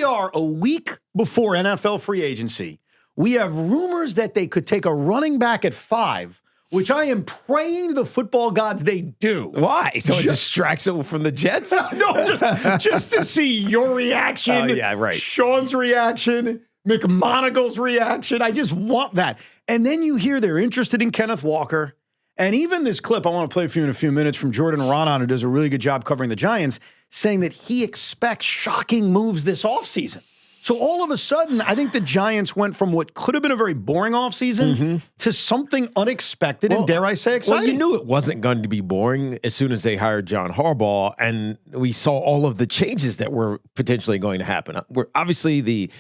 we are a week before NFL free agency. We have rumors that they could take a running back at 5, which I am praying to the football gods they do. Why? So it distracts it from the Jets? No, just to see your reaction. Oh, yeah, right. Sean's reaction, McMonagle's reaction. I just want that. And then you hear they're interested in Kenneth Walker. And even this clip I want to play for you in a few minutes from Jordan Ronan, who does a really good job covering the Giants, saying that he expects shocking moves this offseason. So all of a sudden, I think the Giants went from what could have been a very boring offseason to something unexpected and, dare I say, exciting. Well, you knew it wasn't going to be boring as soon as they hired John Harbaugh, and we saw all of the changes that were potentially going to happen. We're obviously the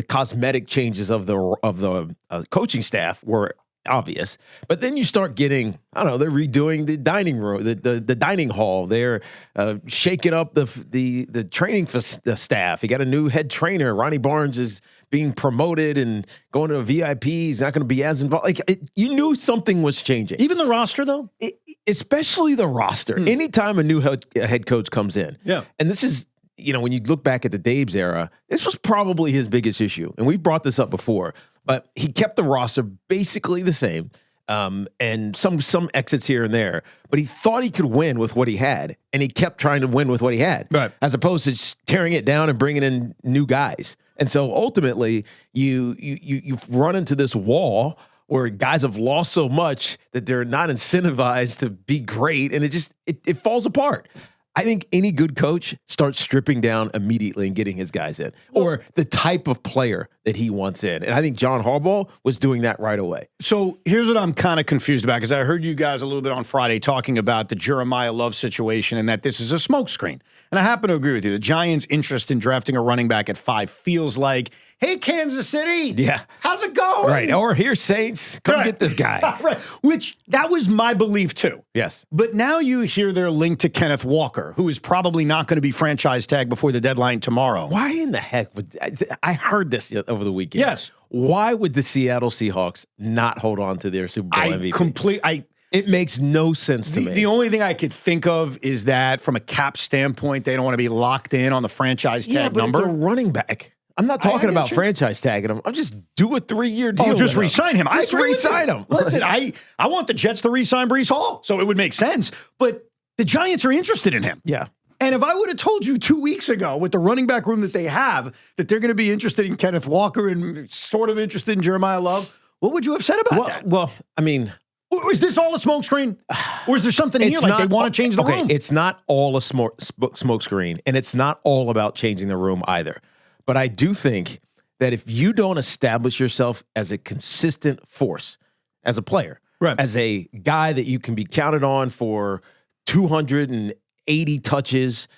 cosmetic changes of the coaching staff were obvious, but then you start getting, I don't know, they're redoing the dining room, the dining hall. They're shaking up the training staff. You got a new head trainer. Ronnie Barnes is being promoted and going to a VIP. He's not going to be as involved. You knew something was changing. Even the roster, though? Especially the roster. Anytime a new head coach comes in. Yeah. And this is, when you look back at the Dabes era, this was probably his biggest issue. And we brought this up before. But he kept the roster basically the same, and some exits here and there. But he thought he could win with what he had, and he kept trying to win with what he had, right, as opposed to just tearing it down and bringing in new guys. And so ultimately, you run into this wall where guys have lost so much that they're not incentivized to be great, and it falls apart. I think any good coach starts stripping down immediately and getting his guys in, or the type of player that he wants in. And I think John Harbaugh was doing that right away. So here's what I'm kind of confused about, because I heard you guys a little bit on Friday talking about the Jeremiah Love situation and that this is a smokescreen. And I happen to agree with you. The Giants' interest in drafting a running back at 5 feels like, hey, Kansas City, yeah, how's it going? Right. Or here, Saints, come get this guy. Right. Which, that was my belief too. Yes. But now you hear they're linked to Kenneth Walker, who is probably not going to be franchise tagged before the deadline tomorrow. Why in the heck would I heard this over the weekend? Yes. Why would the Seattle Seahawks not hold on to their Super Bowl MVP? It makes no sense to me. The only thing I could think of is that from a cap standpoint, they don't want to be locked in on the franchise tag number. It's a running back. I'm not talking about franchise tagging him. I'm just do a 3-year deal. Oh, just re-sign him. Just re-sign him. Listen, I want the Jets to re-sign Breece Hall, so it would make sense. But the Giants are interested in him. Yeah. And if I would have told you 2 weeks ago with the running back room that they have that they're going to be interested in Kenneth Walker and sort of interested in Jeremiah Love, what would you have said about that? Well, I mean, is this all a smokescreen? Or is there something here like they want to change the room? It's not all a smokescreen, and it's not all about changing the room either. But I do think that if you don't establish yourself as a consistent force, as a player, right, as a guy that you can be counted on for 280 touches,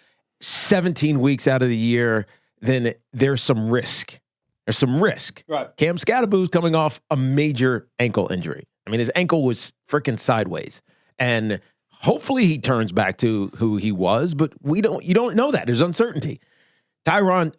17 weeks out of the year, then there's some risk. There's some risk. Right. Cam Scatterboo's coming off a major ankle injury. I mean, his ankle was freaking sideways. And hopefully he turns back to who he was, but you don't know that. There's uncertainty. Tyrone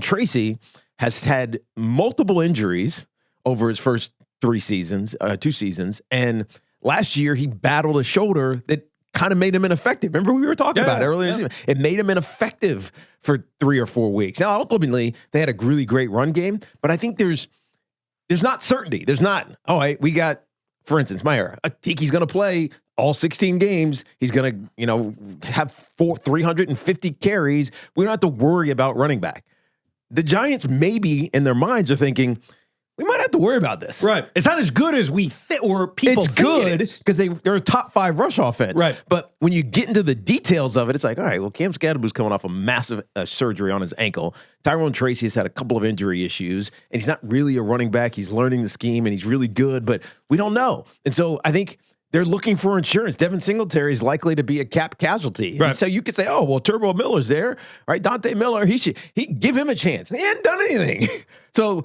Tracy has had multiple injuries over his first 2 seasons, and last year he battled a shoulder that kind of made him ineffective. Remember we were talking about it earlier? Yeah. It made him ineffective for 3 or 4 weeks. Now, ultimately, they had a really great run game, but I think there's not certainty. There's not, we got, for instance, my era, Tiki's going to play all 16 games. He's going to, have 350 carries. We don't have to worry about running back. The Giants maybe in their minds are thinking, we might have to worry about this. Right. It's not as good as we or people it's think good because they're a top 5 rush offense. Right. But when you get into the details of it, it's like, all right, well, Cam Scatterboo's coming off a massive surgery on his ankle. Tyrone Tracy has had a couple of injury issues, and he's not really a running back. He's learning the scheme, and he's really good, but we don't know. And so I think they're looking for insurance. Devin Singletary is likely to be a cap casualty. Right. And so you could say, oh, well, Turbo Miller's there, right? Dante Miller, he give him a chance. He hadn't done anything. So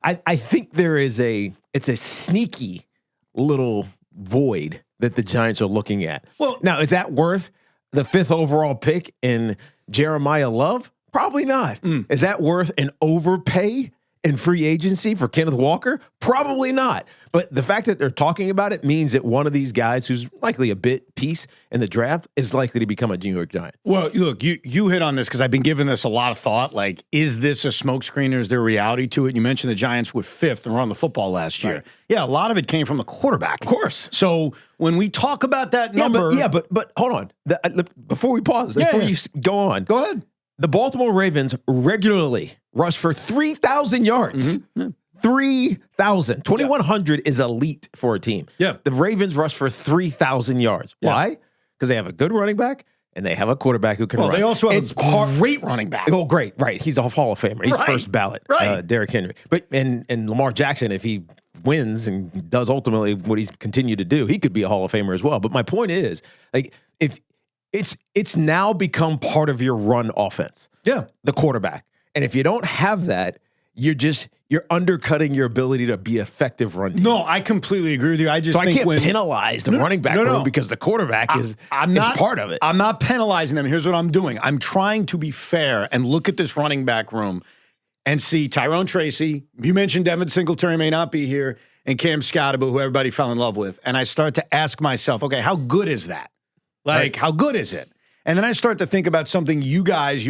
I think it's a sneaky little void that the Giants are looking at. Well, now, is that worth the 5th overall pick in Jeremiah Love? Probably not. Is that worth an overpay in free agency for Kenneth Walker? Probably not. But the fact that they're talking about it means that one of these guys who's likely a bit piece in the draft is likely to become a New York Giant. Well, look, you hit on this because I've been giving this a lot of thought. Like, is this a smokescreen or is there reality to it? You mentioned the Giants were 5th and run the football last year. Right. Yeah, a lot of it came from the quarterback. Of course. So when we talk about that number. But hold on. Before we pause, before you go on. Go ahead. The Baltimore Ravens regularly rush for 3,000 yards. Mm-hmm. Yeah. 3,000. 2,100 is elite for a team. Yeah. The Ravens rush for 3,000 yards. Yeah. Why? Because they have a good running back and they have a quarterback who can run. They also have a great running back. Oh, great. Right. He's a Hall of Famer. He's first ballot. Right. Derrick Henry. But and Lamar Jackson, if he wins and does ultimately what he's continued to do, he could be a Hall of Famer as well. But my point is, like, if it's now become part of your run offense. Yeah. The quarterback. And if you don't have that, you're undercutting your ability to be effective run team. No, I completely agree with you. I think I can't penalize the running back room because the quarterback is part of it. I'm not penalizing them. Here's what I'm doing. I'm trying to be fair and look at this running back room and see Tyrone Tracy. You mentioned Devin Singletary may not be here, and Cam Scottaboo, who everybody fell in love with. And I start to ask myself, okay, how good is that? Like, how good is it? And then I start to think about something you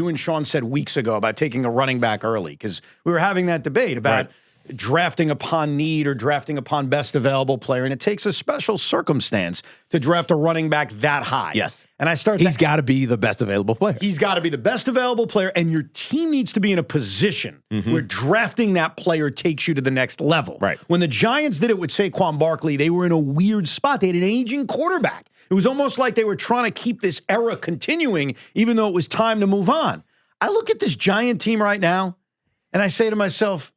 and Sean said weeks ago about taking a running back early, because we were having that debate about drafting upon need or drafting upon best available player. And it takes a special circumstance to draft a running back that high. Yes. And I start He's got to be the best available player. He's got to be the best available player, and your team needs to be in a position where drafting that player takes you to the next level. Right. When the Giants did it with Saquon Barkley, they were in a weird spot. They had an aging quarterback. It was almost like they were trying to keep this era continuing, even though it was time to move on. I look at this Giant team right now, and I say to myself,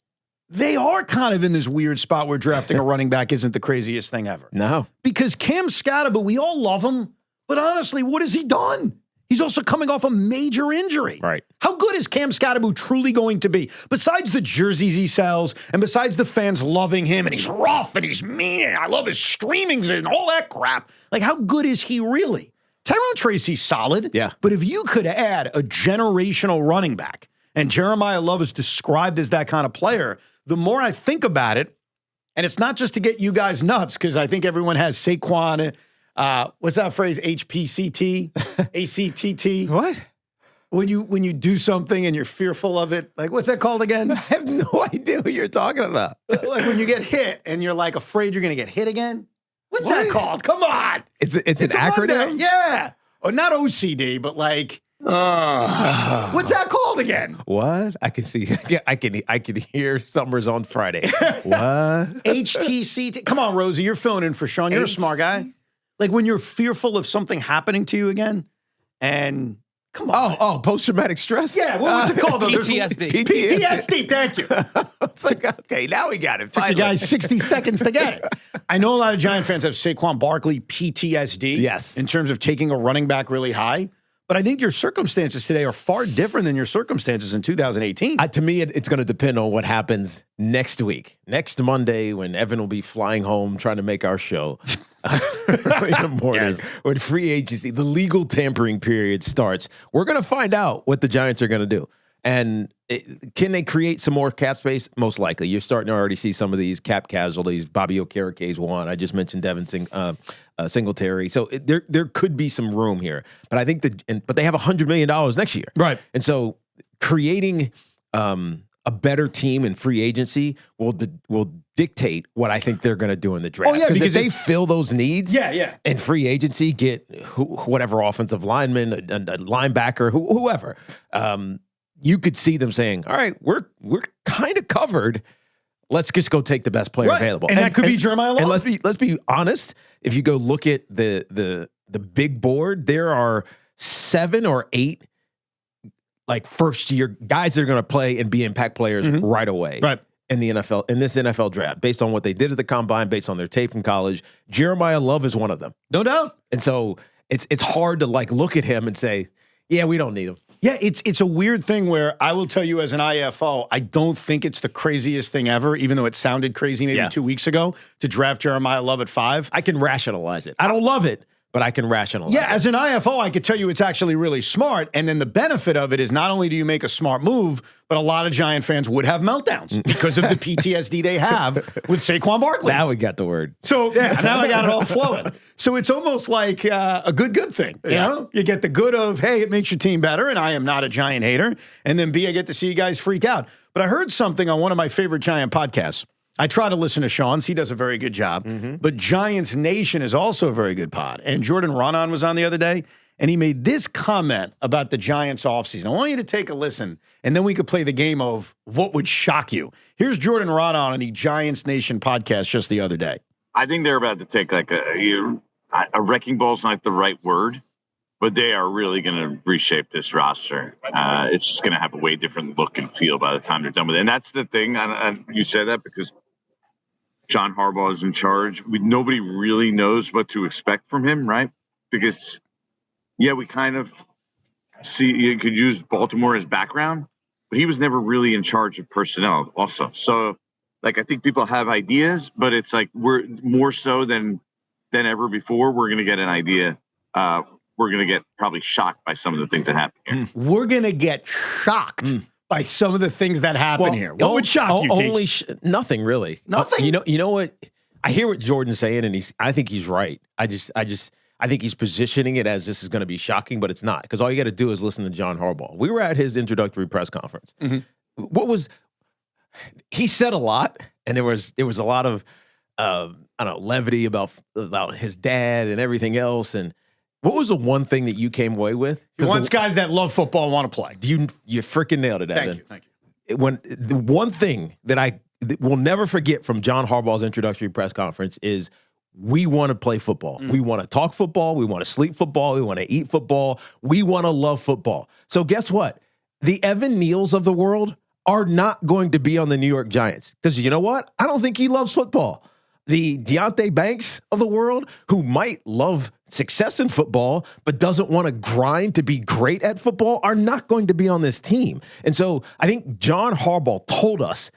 they are kind of in this weird spot where drafting a running back isn't the craziest thing ever. No. Because Cam Scottaboo, we all love him, but honestly, what has he done? He's also coming off a major injury. Right. How good is Cam Scottaboo truly going to be? Besides the jerseys he sells, and besides the fans loving him, and he's rough, and he's mean, and I love his screamings and all that crap. Like, how good is he really? Tyrone Tracy's solid. Yeah. But if you could add a generational running back, and Jeremiah Love is described as that kind of player, the more I think about it, and it's not just to get you guys nuts, because I think everyone has Saquon. What's that phrase? HPCT, ACTT. What? When you do something and you're fearful of it, like, what's that called again? I have no idea what you're talking about. Like when you get hit and you're like afraid you're going to get hit again. What's that called? Come on. It's an acronym. Monday. Yeah. Or not OCD, but like. What's that called again? What? I can see. I can hear Summers on Friday. What? HTCT. Come on, Rosie. You're filling in for Sean. You're a smart guy. Like when you're fearful of something happening to you again, and come on. Oh, post-traumatic stress? Yeah, what's it called? PTSD. PTSD, thank you. It's like, okay, now we got it. Took you guys 60 seconds to get it. I know a lot of Giant fans have Saquon Barkley PTSD. Yes. In terms of taking a running back really high. But I think your circumstances today are far different than your circumstances in 2018. To me, it's going to depend on what happens next week. Next Monday, when Evan will be flying home trying to make our show in the morning, when free agency, the legal tampering period starts, we're going to find out what the Giants are going to do. And can they create some more cap space? Most likely. You're starting to already see some of these cap casualties. Bobby Okereke's one. I just mentioned Devin Singletary. So there could be some room here. But I think but they have $100 million next year. Right. And so creating a better team in free agency will dictate what I think they're going to do in the draft. Oh, yeah, because if they fill those needs in free agency, get whatever offensive lineman, a linebacker, whoever, you could see them saying, all right, we're kind of covered. Let's just go take the best player available. And that could be Jeremiah Love. And let's be honest. If you go look at the big board, there are 7 or 8 like first year guys that are going to play and be impact players right away. Right. In the NFL, in this NFL draft, based on what they did at the combine, based on their tape from college, Jeremiah Love is one of them. No doubt. And so it's hard to like look at him and say, yeah, we don't need him. Yeah, it's a weird thing where I will tell you as an IFO, I don't think it's the craziest thing ever, even though it sounded crazy maybe 2 weeks ago, to draft Jeremiah Love at 5. I can rationalize it. I don't love it, but I can rationalize. Yeah, as an IFO, I could tell you it's actually really smart. And then the benefit of it is not only do you make a smart move, but a lot of Giant fans would have meltdowns because of the PTSD they have with Saquon Barkley. Now we got the word. So, yeah, now I got it all flowing. So it's almost like a good thing. You know? You get the good of, hey, it makes your team better, and I am not a Giant hater. And then B, I get to see you guys freak out. But I heard something on one of my favorite Giant podcasts. I try to listen to Sean's. He does a very good job. But Giants Nation is also a very good pod. And Jordan Ronan was on the other day, and he made this comment about the Giants offseason. I want you to take a listen, and then we could play the game of what would shock you. Here's Jordan Ronan on the Giants Nation podcast just the other day. I think they're about to take like a wrecking ball's not the right word, but they are really going to reshape this roster. It's just going to have a way different look and feel by the time they're done with it. And that's the thing. And you said that because John Harbaugh is in charge. Nobody really knows what to expect from him, right? Because, yeah, we kind of see you could use Baltimore as background, but he was never really in charge of personnel also. So, like, I think people have ideas, but it's like we're more so than ever before. We're going to get an idea. We're going to get probably shocked by some of the things that happen here. We're going to get shocked by some of the things that happen here. What would shock you, Only nothing, really. Nothing? You know what? I hear what Jordan's saying, and I think he's right. I think he's positioning it as this is going to be shocking, but it's not, because all you got to do is listen to John Harbaugh. We were at his introductory press conference. He said a lot, and there was a lot of levity about his dad and everything else. And what was the one thing that you came away with? He wants guys that love football and want to play. You freaking nailed it, Evan. Thank you. When the one thing that I will never forget from John Harbaugh's introductory press conference is we want to play football. We want to talk football. We want to sleep football. We want to eat football. We want to love football. So guess what? The Evan Neals of the world are not going to be on the New York Giants, because you know what? I don't think he loves football. The Deonte Banks of the world, who might love success in football but doesn't want to grind to be great at football, are not going to be on this team. And so I think John Harbaugh told us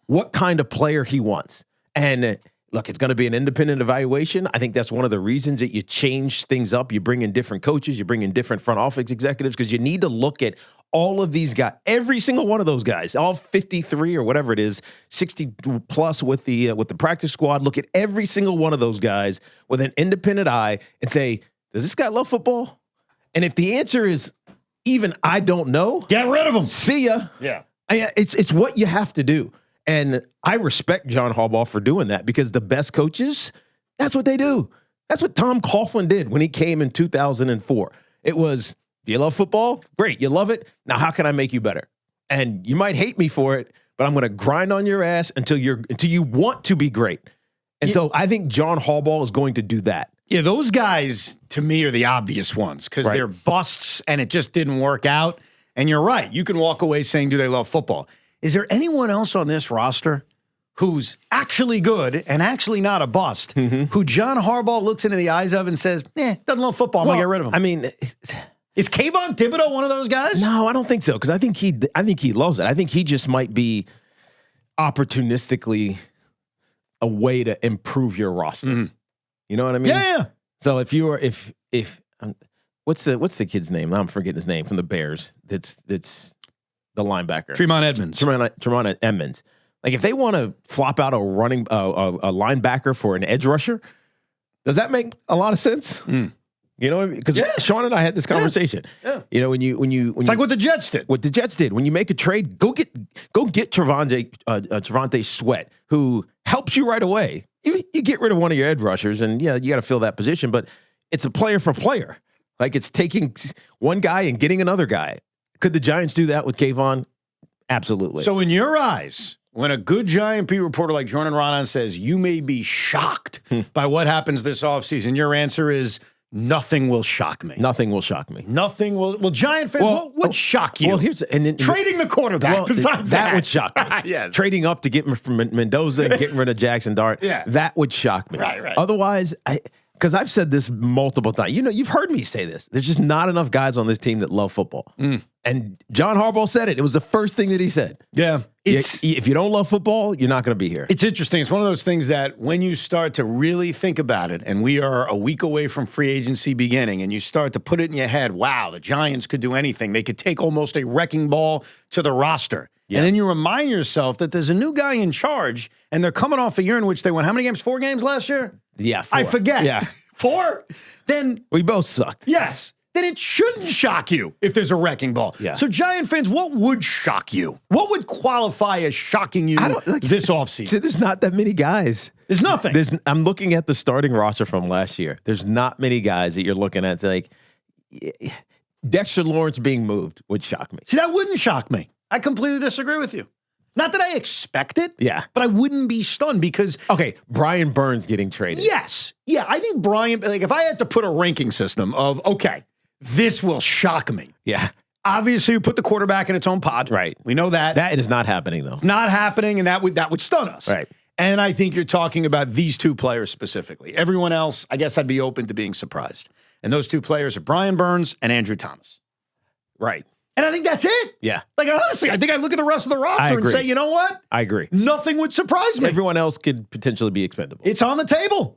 what kind of player he wants. And look, it's going to be an independent evaluation. I think that's one of the reasons that you change things up. You bring in different coaches, you bring in different front office executives, because you need to look at all of these guys, every single one of those guys, all 53 or whatever it is, 60 plus with the practice squad. Look at every single one of those guys with an independent eye and say, does this guy love football? And if the answer is even I don't know, get rid of him. See ya. Yeah. It's what you have to do. And I respect John Harbaugh for doing that, because the best coaches, that's what they do. That's what Tom Coughlin did when he came in 2004. It was, do you love football? Great. You love it. Now, how can I make you better? And you might hate me for it, but I'm going to grind on your ass until you want to be great. And so I think John Harbaugh is going to do that. Yeah, those guys, to me, are the obvious ones, because they're busts and it just didn't work out. And you're right. You can walk away saying, do they love football? Is there anyone else on this roster who's actually good and actually not a bust, who John Harbaugh looks into the eyes of and says, doesn't love football, I'm going to get rid of him? I mean, is Kayvon Thibodeau one of those guys? No, I don't think so, because I think he loves it. I think he just might be opportunistically a way to improve your roster. You know what I mean? Yeah. So if what's the kid's name? Now I'm forgetting his name, from the Bears. That's the linebacker. Tremont Edmonds. Tremont Edmonds. Like, if they want to flop out a linebacker for an edge rusher, does that make a lot of sense? You know, because Sean and I had this conversation. Yeah. You know, when you it's like what the Jets did. What the Jets did. When you make a trade, go get Trevante Sweat, who helps you right away. You get rid of one of your edge rushers, and you got to fill that position. But it's a player for player. Like, it's taking one guy and getting another guy. Could the Giants do that with Kayvon? Absolutely. So in your eyes, when a good Giant beat reporter like Jordan Ronan says, you may be shocked by what happens this offseason, your answer is, nothing will shock me. Nothing will shock me. Nothing will. Well, Giant fans, what would shock you? Well, trading the quarterback. Besides that would shock me. Yes. Trading up to get from Mendoza and getting rid of Jackson Dart. Yeah. That would shock me. Right. Otherwise, because I've said this multiple times. You've heard me say this. There's just not enough guys on this team that love football. And John Harbaugh said it. It was the first thing that he said. Yeah. If you don't love football, you're not going to be here. It's interesting. It's one of those things that when you start to really think about it, and we are a week away from free agency beginning, and you start to put it in your head, wow, the Giants could do anything. They could take almost a wrecking ball to the roster. Yeah. And then you remind yourself that there's a new guy in charge, and they're coming off a year in which they won how many games? 4 games last year? Yeah, 4. I forget. Yeah. 4? Then we both sucked. Yes. Then it shouldn't shock you if there's a wrecking ball. Yeah. So Giant fans, what would shock you? What would qualify as shocking you this offseason? See, there's not that many guys. There's nothing. I'm looking at the starting roster from last year. There's not many guys that you're looking at. Like Dexter Lawrence being moved would shock me. See, that wouldn't shock me. I completely disagree with you. Not that I expect it, but I wouldn't be stunned because... Okay, Brian Burns getting traded. Yes. Yeah, I think Brian... Like, if I had to put a ranking system of, okay, this will shock me. Yeah. Obviously, we put the quarterback in its own pod. Right. We know that. That is not happening, though. It's not happening, and that would stun us. Right. And I think you're talking about these 2 players specifically. Everyone else, I guess I'd be open to being surprised. And those 2 players are Brian Burns and Andrew Thomas. Right. And I think that's it. Yeah. Like, honestly, I think I look at the rest of the roster and say, you know what? I agree. Nothing would surprise me. Everyone else could potentially be expendable. It's on the table.